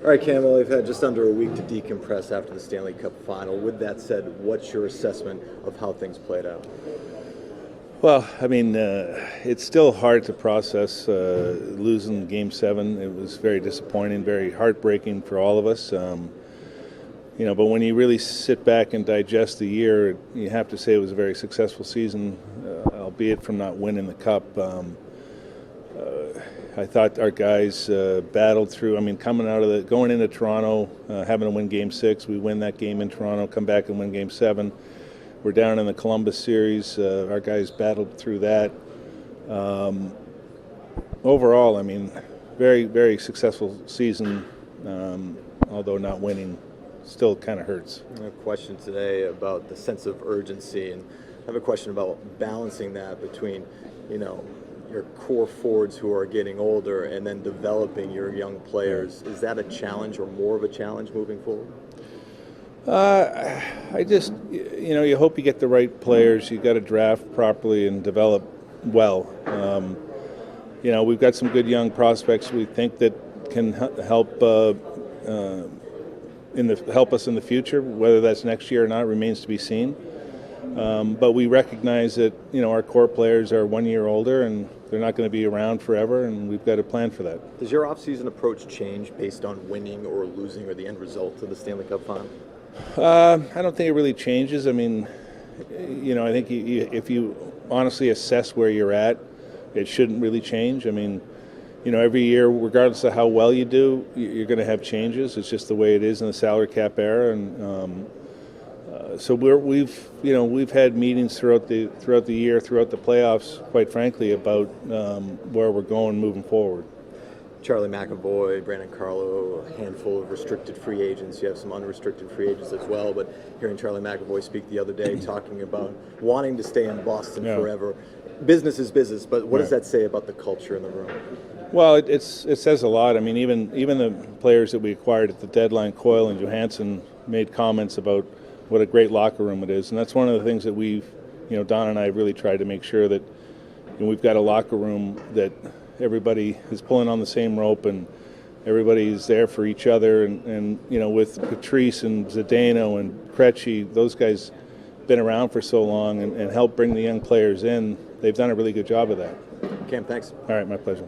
All right, Cam, we've had just under a week to decompress after the Stanley Cup final. With that said, what's your assessment of how things played out? Well, I mean, it's still hard to process losing Game 7. It was very disappointing, very heartbreaking for all of us. But when you really sit back and digest the year, you have to say it was a very successful season, albeit from not winning the Cup. I thought our guys battled through. I mean, going into Toronto, having to win Game 6, we win that game in Toronto, come back and win Game 7. We're down in the Columbus series. Our guys battled through that. Overall, I mean, very, very successful season, although not winning still kind of hurts. I have a question today about the sense of urgency, and I have a question about balancing that between, your core forwards who are getting older and then developing your young players. Is that a challenge or more of a challenge moving forward? I just, you hope you get the right players. You got to draft properly and develop well. We've got some good young prospects we think that can help help us in the future. Whether that's next year or not remains to be seen. But we recognize that our core players are 1 year older and they're not going to be around forever, and we've got a plan for that. Does your offseason approach change based on winning or losing or the end result of the Stanley Cup final? I don't think it really changes. I mean, I think if you honestly assess where you're at, it shouldn't really change. I mean, every year, regardless of how well you do, you're going to have changes. It's just the way it is in the salary cap era, and so we've had meetings throughout the year, throughout the playoffs, quite frankly, about where we're going moving forward. Charlie McAvoy, Brandon Carlo, a handful of restricted free agents. You have some unrestricted free agents as well. But hearing Charlie McAvoy speak the other day, talking about wanting to stay in Boston forever. Business is business, but what does that say about the culture in the room? Well, it says a lot. I mean, even the players that we acquired at the deadline, Coyle and Johansson, made comments about what a great locker room it is, and that's one of the things that Don and I really tried to make sure that we've got a locker room that everybody is pulling on the same rope and everybody's there for each other. And with Patrice and Zdeno and Krejci, those guys been around for so long and helped bring the young players in. They've done a really good job of that. Cam, thanks. All right, my pleasure.